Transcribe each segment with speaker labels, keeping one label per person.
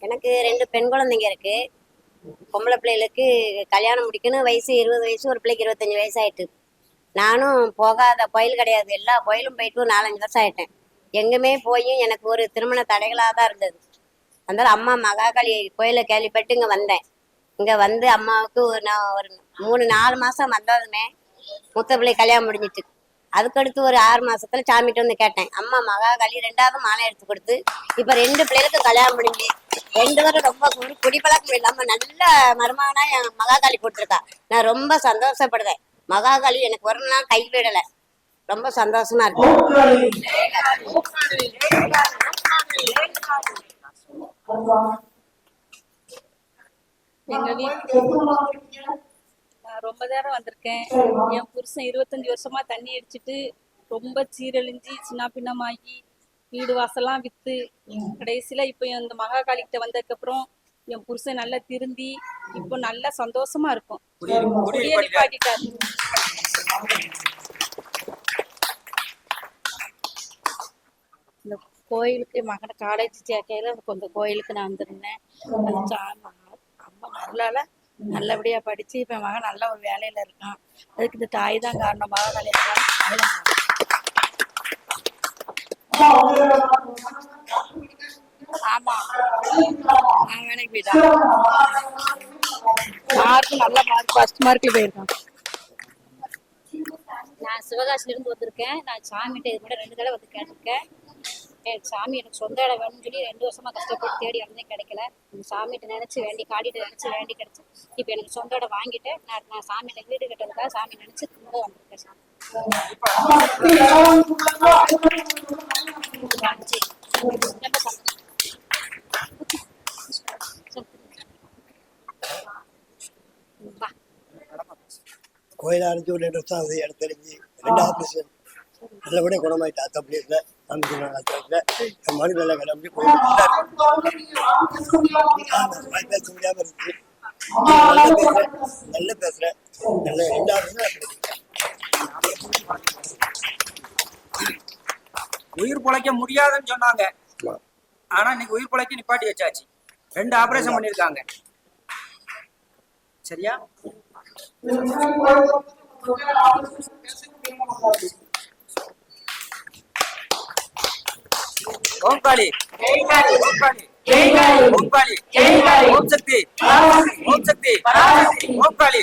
Speaker 1: எனக்கு 2 பெண் குழந்தைங்க இருக்கு. பொம்பளை பிள்ளைகளுக்கு கல்யாணம் முடிக்கணும். வயசு 20 வயசு, ஒரு பிள்ளைக்கு 25 வயசு ஆயிட்டு. நானும் போகாத கோயில் கிடையாது. எல்லா கோயிலும் போயிட்டு 4, 5 வருஷம் ஆயிட்டேன். எங்குமே போயும் எனக்கு ஒரு திருமண தடைகளாக தான் இருந்தது. அதனால அம்மா மகாகாளி கோயிலை கேள்விப்பட்டு இங்கே வந்தேன். இங்கே வந்து அம்மாவுக்கு நான் ஒரு 3, 4 மாதம் வந்ததுமே மூத்த பிள்ளை கல்யாணம் முடிஞ்சிட்டு. அதுக்கடுத்து ஒரு 6 மாசத்துல சாமிட்டு வந்து கேட்டேன். அம்மா மகாகாளி 2வது மாலை எடுத்து கொடுத்து இப்ப 2 பிள்ளைகளுக்கு கல்யாணம் முடிஞ்சு 2 பேரும் ரொம்ப குடிப்பழக்கம் இல்லாம நல்ல மருமகனா என் மகாகாளி போட்டிருக்கா. நான் ரொம்ப சந்தோஷப்படுறேன். மகாகாளி எனக்கு ஒரு நாள் கைவிடல. ரொம்ப சந்தோஷமா இருக்கு.
Speaker 2: எங்க வீட்டு நான் ரொம்ப நேரம் வந்திருக்கேன். என் புருஷன் 25 வருஷமா தண்ணி அடிச்சுட்டு ரொம்ப சீரழிஞ்சு சின்ன பின்னமாகி வீடு வாசலாம் வித்து கடைசியில இப்ப இந்த மகாகாளிகிட்ட வந்ததுக்கு அப்புறம் என் புருஷன் நல்லா திருந்தி இப்போ நல்லா சந்தோஷமா இருக்கும். குடியே நிப்பாட்டிட்டாரு. இந்த கோயிலுக்கு மகனை காலேஜ் சேர்க்கையில கொஞ்சம் கோயிலுக்கு நான் வந்திருந்தேன். அம்மா நல்லால நல்லபடியா படிச்சு இப்ப மகன் நல்ல ஒரு வேலையில இருக்கான். அதுக்கு இந்த தாய் தான் காரணமாக ஆமா வேலைக்கு போயிட்டான். மார்க் நல்ல மார்க், ஃபர்ஸ்ட் மார்க்ல போயிருக்கான். நான் சிவகாசில இருந்து வந்திருக்கேன். நான் சாமிகிட்ட இது கூட 2 தடவை வந்து கேட்டிருக்கேன். சாமி எனக்கு சொந்த இடம் வேணும்னு சொல்லி 2 வருஷமா கஷ்டப்பட்டு தேடி இருந்தே கிடைக்கல. சாமிகிட்ட நினைச்சு வேண்டி காடிட்டு நினைச்சு வேண்டி கிடைச்சு இப்ப எனக்கு சொந்த இடம் வாங்கிட்டு நான் சாமியில வீடு கட்டுறதுக்காக சாமி நினைச்சு திரும்ப வந்திருக்கேன்.
Speaker 3: கோயில் ஆரம்பிச்சு ஒரு 2 வருஷம் அது எனக்கு தெரிஞ்சு 2வது ஆபரேஷன் நல்லபடியா குணமாயிட்டா. தப்பி இல்லை என் மனு நல்லா கிளம்பி கோயில் பேச முடியாம இருக்கு. நல்ல பேசுறேன் நல்ல 2வது
Speaker 4: உயிர் பொழைக்க முடியாதுன்னு சொன்னாங்க. ஆனா இன்னைக்கு உயிர் பொழைக்க நிப்பாட்டி வச்சாச்சு. 2 ஆபரேஷன் பண்ணிருக்காங்க. சரியா? ஓம் காளி, ஓம் காளி, ஓம் காளி, ஓம் சக்தி, ஓம் சக்தி, ஓம் காளி,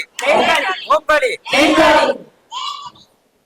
Speaker 4: ஓம் காளி.